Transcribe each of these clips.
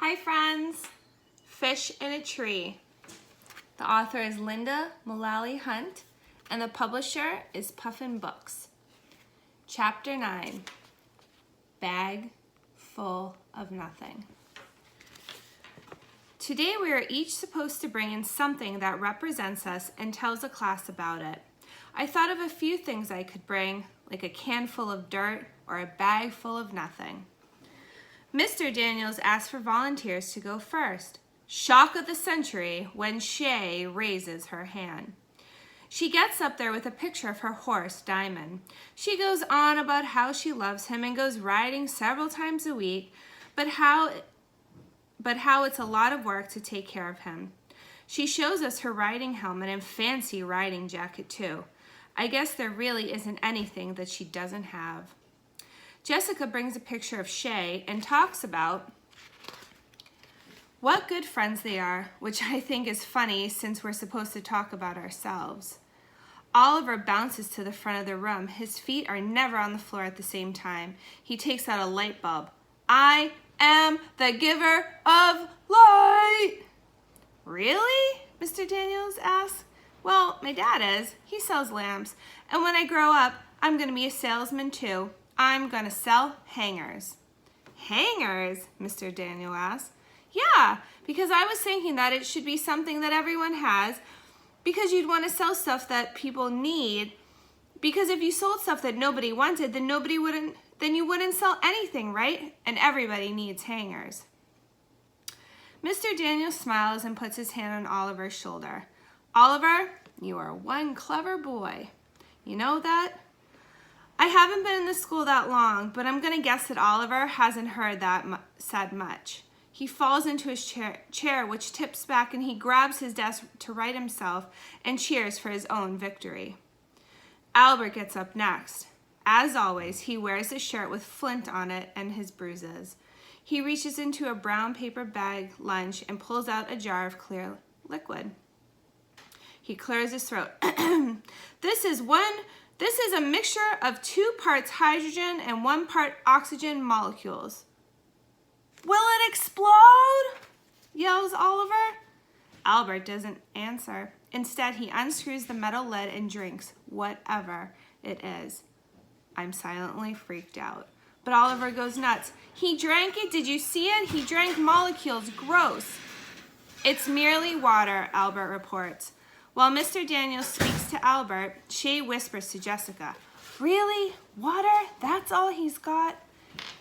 Hi friends! Fish in a Tree. The author is Linda Mullally Hunt and the publisher is Puffin Books. Chapter 9, Bag Full of Nothing. Today we are each supposed to bring in something that represents us and tells the class about it. I thought of a few things I could bring, like a can full of dirt or a bag full of nothing. Mr. Daniels asked for volunteers to go first. Shock of the century when Shay raises her hand. She gets up there with a picture of her horse, Diamond. She goes on about how she loves him and goes riding several times a week, but how it's a lot of work to take care of him. She shows us her riding helmet and fancy riding jacket too. I guess there really isn't anything that she doesn't have. Jessica brings a picture of Shay and talks about what good friends they are, which I think is funny since we're supposed to talk about ourselves. Oliver bounces to the front of the room. His feet are never on the floor at the same time. He takes out a light bulb. I am the giver of light. Really? Mr. Daniels asks. Well, my dad is. He sells lamps. And when I grow up, I'm going to be a salesman too. I'm going to sell hangers. Hangers? Mr. Daniel asked. Yeah, because I was thinking that it should be something that everyone has, because you'd want to sell stuff that people need, because if you sold stuff that nobody wanted, then you wouldn't sell anything, right? And everybody needs hangers. Mr. Daniel smiles and puts his hand on Oliver's shoulder. Oliver, you are one clever boy. You know that? I haven't been in the school that long, but I'm going to guess that Oliver hasn't heard that said much. He falls into his chair, which tips back, and he grabs his desk to right himself and cheers for his own victory. Albert gets up next. As always, he wears a shirt with Flint on it and his bruises. He reaches into a brown paper bag lunch and pulls out a jar of clear liquid. He clears his throat. This is a mixture of 2 parts hydrogen and 1 part oxygen molecules. Will it explode? Yells Oliver. Albert doesn't answer. Instead, he unscrews the metal lid and drinks whatever it is. I'm silently freaked out. But Oliver goes nuts. He drank it. Did you see it? He drank molecules. Gross. It's merely water, Albert reports. While Mr. Daniels speaks to Albert, Shay whispers to Jessica, Really? Water? That's all he's got?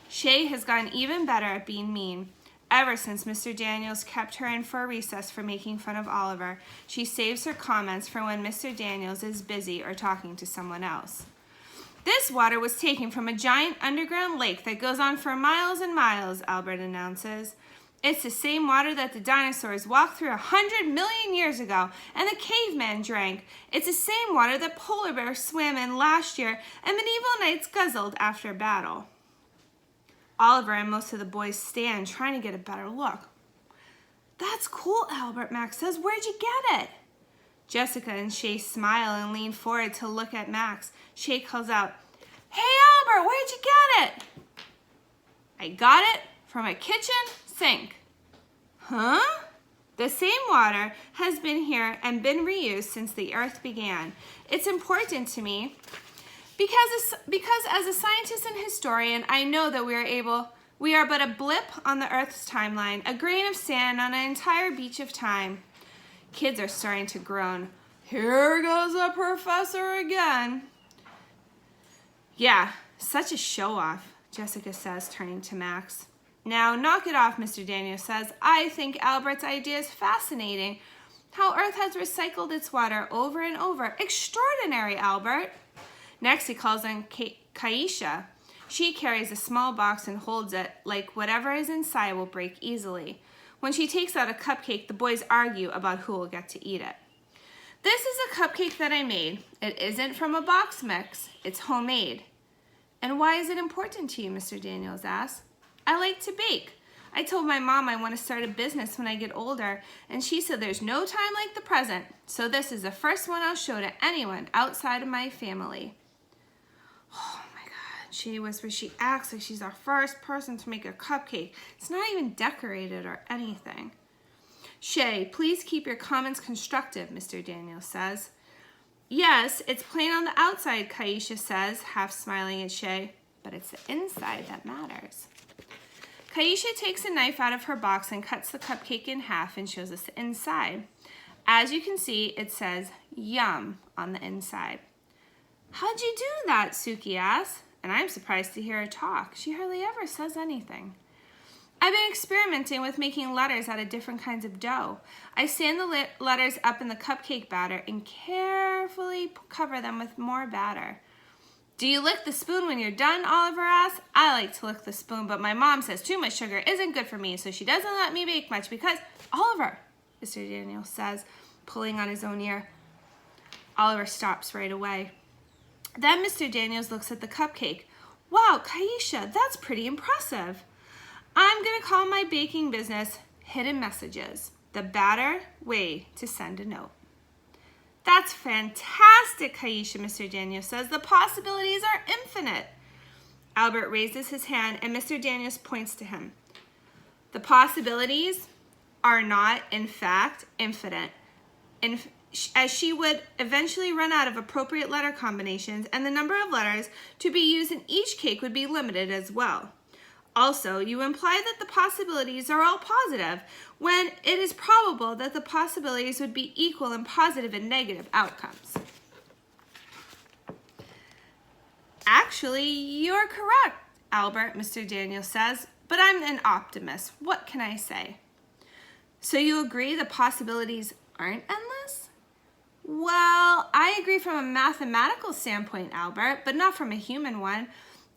Shay has gotten even better at being mean. Ever since Mr. Daniels kept her in for a recess for making fun of Oliver, she saves her comments for when Mr. Daniels is busy or talking to someone else. This water was taken from a giant underground lake that goes on for miles and miles, Albert announces. It's the same water that the dinosaurs walked through 100 million years ago and the caveman drank. It's the same water that polar bears swam in last year and medieval knights guzzled after battle. Oliver and most of the boys stand, trying to get a better look. That's cool, Albert, Max says. Where'd you get it? Jessica and Shay smile and lean forward to look at Max. Shay calls out, Hey, Albert, where'd you get it? I got it from a kitchen sink. Huh? The same water has been here and been reused since the earth began. It's important to me because as a scientist and historian, I know that we are but a blip on the earth's timeline, a grain of sand on an entire beach of time. Kids are starting to groan. Here goes the professor again. Yeah, such a show-off, Jessica says, turning to Max. Now, knock it off, Mr. Daniels says. I think Albert's idea is fascinating. How Earth has recycled its water over and over. Extraordinary, Albert. Next, he calls on Kaisha. She carries a small box and holds it like whatever is inside will break easily. When she takes out a cupcake, the boys argue about who will get to eat it. This is a cupcake that I made. It isn't from a box mix. It's homemade. And why is it important to you, Mr. Daniels asks. I like to bake. I told my mom I want to start a business when I get older, and she said there's no time like the present, so this is the first one I'll show to anyone outside of my family. Oh my God. Shay whispers. She acts like she's our first person to make a cupcake. It's not even decorated or anything. Shay, please keep your comments constructive, Mr. Daniels says. Yes, it's plain on the outside, Kaisha says, half smiling at Shay, but it's the inside that matters. Kaisha takes a knife out of her box and cuts the cupcake in half and shows us the inside. As you can see, it says yum on the inside. How'd you do that? Suki asks, and I'm surprised to hear her talk. She hardly ever says anything. I've been experimenting with making letters out of different kinds of dough. I stand the letters up in the cupcake batter and carefully cover them with more batter. Do you lick the spoon when you're done? Oliver asks. I like to lick the spoon, but my mom says too much sugar isn't good for me, so she doesn't let me bake much because... Oliver, Mr. Daniels says, pulling on his own ear. Oliver stops right away. Then Mr. Daniels looks at the cupcake. Wow, Kaisha, that's pretty impressive. I'm going to call my baking business Hidden Messages, the better way to send a note. That's fantastic, Kaisha, Mr. Daniels says. The possibilities are infinite. Albert raises his hand and Mr. Daniels points to him. The possibilities are not, in fact, infinite. As she would eventually run out of appropriate letter combinations and the number of letters to be used in each cake would be limited as well. Also, you imply that the possibilities are all positive, when it is probable that the possibilities would be equal in positive and negative outcomes. Actually, you're correct, Albert, Mr. Daniels says, but I'm an optimist. What can I say? So you agree the possibilities aren't endless? Well, I agree from a mathematical standpoint, Albert, but not from a human one.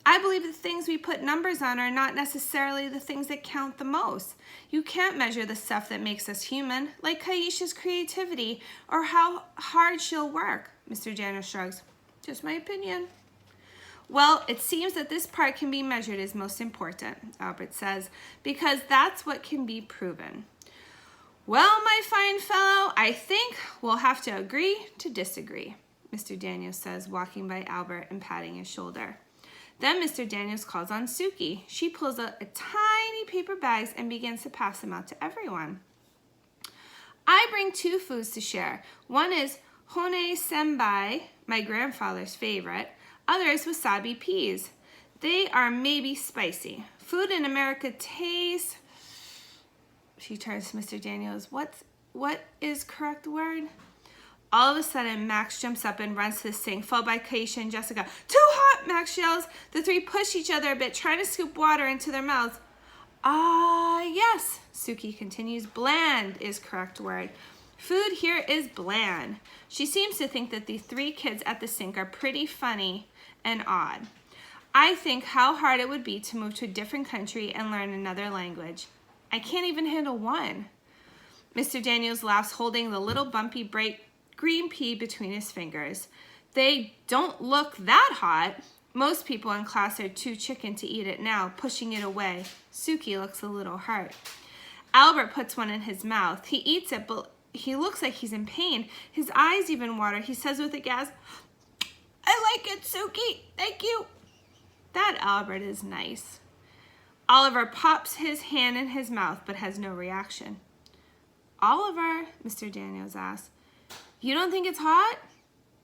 I believe the things we put numbers on are not necessarily the things that count the most. You can't measure the stuff that makes us human, like Kaisha's creativity or how hard she'll work. Mr. Daniels shrugs. Just my opinion. Well, it seems that this part can be measured as most important, Albert says, because that's what can be proven. Well, my fine fellow, I think we'll have to agree to disagree, Mr. Daniels says, walking by Albert and patting his shoulder. Then Mr. Daniels calls on Suki. She pulls out a tiny paper bags and begins to pass them out to everyone. I bring 2 foods to share. One is hone senbai, my grandfather's favorite. Other is wasabi peas. They are maybe spicy. Food in America tastes... She turns to Mr. Daniels. What is correct word? All of a sudden, Max jumps up and runs to the sink, followed by Kaisha and Jessica. Too hot, Max yells. The 3 push each other a bit, trying to scoop water into their mouths. Yes, Suki continues. Bland is correct word. Food here is bland. She seems to think that the 3 kids at the sink are pretty funny and odd. I think how hard it would be to move to a different country and learn another language. I can't even handle one. Mr. Daniels laughs, holding the little bumpy bright green pea between his fingers. They don't look that hot. Most people in class are too chicken to eat it now, pushing it away. Suki looks a little hurt. Albert puts one in his mouth. He eats it, but he looks like he's in pain. His eyes even water. He says with a gasp, I like it, Suki. Thank you. That Albert is nice. Oliver pops his hand in his mouth, but has no reaction. Oliver, Mr. Daniels asks, you don't think it's hot?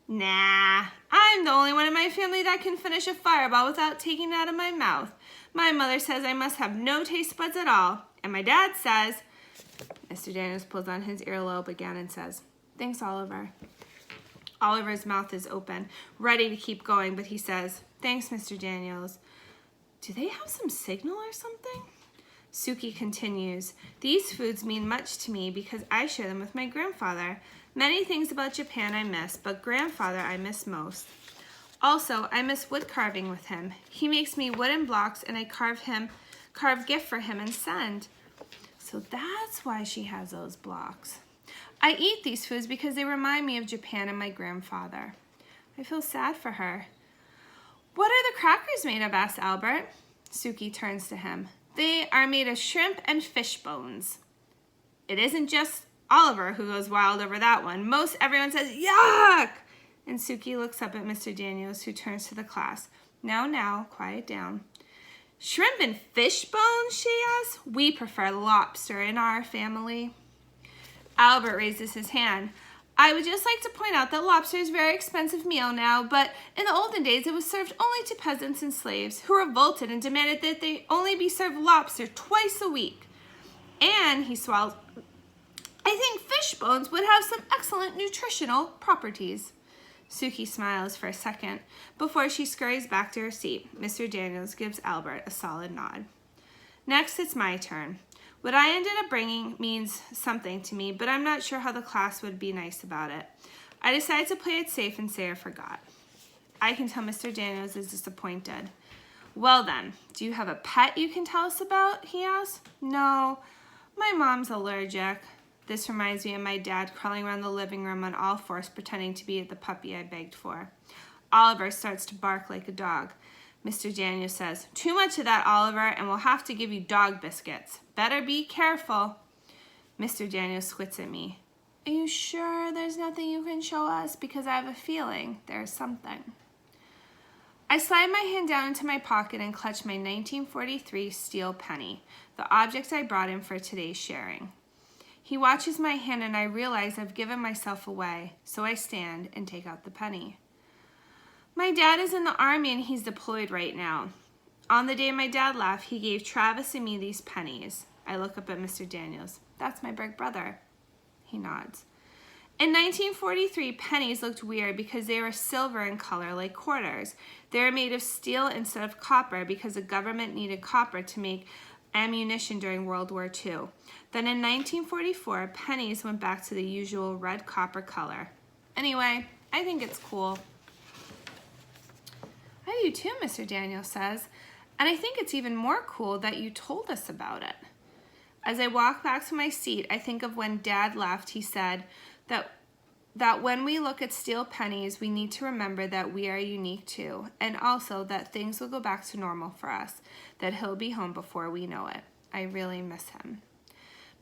Nah, I'm the only one in my family that can finish a fireball without taking it out of my mouth. My mother says I must have no taste buds at all. And my dad says... Mr. Daniels pulls on his earlobe again and says, thanks, Oliver. Oliver's mouth is open, ready to keep going, but he says, thanks, Mr. Daniels. Do they have some signal or something? Suki continues, these foods mean much to me because I share them with my grandfather. Many things about Japan I miss, but grandfather I miss most. Also, I miss wood carving with him. He makes me wooden blocks and I carve gift for him and send. So that's why she has those blocks. I eat these foods because they remind me of Japan and my grandfather. I feel sad for her. What are the crackers made of? Asks Albert. Suki turns to him. They are made of shrimp and fish bones. It isn't just Oliver who goes wild over that one. Most everyone says, yuck! And Suki looks up at Mr. Daniels, who turns to the class. Now, quiet down. Shrimp and fish bones, she asks. We prefer lobster in our family. Albert raises his hand. I would just like to point out that lobster is a very expensive meal now, but in the olden days it was served only to peasants and slaves who revolted and demanded that they only be served lobster twice a week. And, he swallows, I think fish bones would have some excellent nutritional properties. Suki smiles for a second before she scurries back to her seat. Mr. Daniels gives Albert a solid nod. Next, it's my turn. What I ended up bringing means something to me, but I'm not sure how the class would be nice about it. I decided to play it safe and say I forgot. I can tell Mr. Daniels is disappointed. Well then, do you have a pet you can tell us about? He asks. No, my mom's allergic. This reminds me of my dad crawling around the living room on all fours pretending to be the puppy I begged for. Oliver starts to bark like a dog. Mr. Daniels says, too much of that, Oliver, and we'll have to give you dog biscuits. Better be careful. Mr. Daniels squints at me. Are you sure there's nothing you can show us? Because I have a feeling there's something. I slide my hand down into my pocket and clutch my 1943 steel penny, the object I brought in for today's sharing. He watches my hand and I realize I've given myself away, so I stand and take out the penny. My dad is in the army and he's deployed right now. On the day my dad left, he gave Travis and me these pennies. I look up at Mr. Daniels. That's my big brother. He nods. In 1943, pennies looked weird because they were silver in color like quarters. They were made of steel instead of copper because the government needed copper to make ammunition during World War II. Then in 1944, pennies went back to the usual red copper color. Anyway, I think it's cool. I do too, Mr. Daniels says, and I think it's even more cool that you told us about it. As I walk back to my seat, I think of when Dad left. He said that when we look at steel pennies, we need to remember that we are unique too, and also that things will go back to normal for us, that he'll be home before we know it. I really miss him.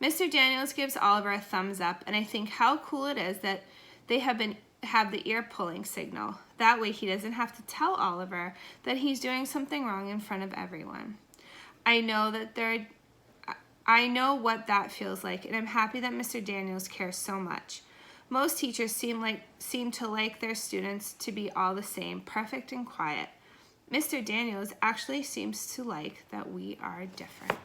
Mr. Daniels gives Oliver a thumbs up, and I think how cool it is that they have the ear pulling signal. That way he doesn't have to tell Oliver that he's doing something wrong in front of everyone. I know what that feels like, and I'm happy that Mr. Daniels cares so much. Most teachers seem to like their students to be all the same, perfect and quiet. Mr. Daniels actually seems to like that we are different.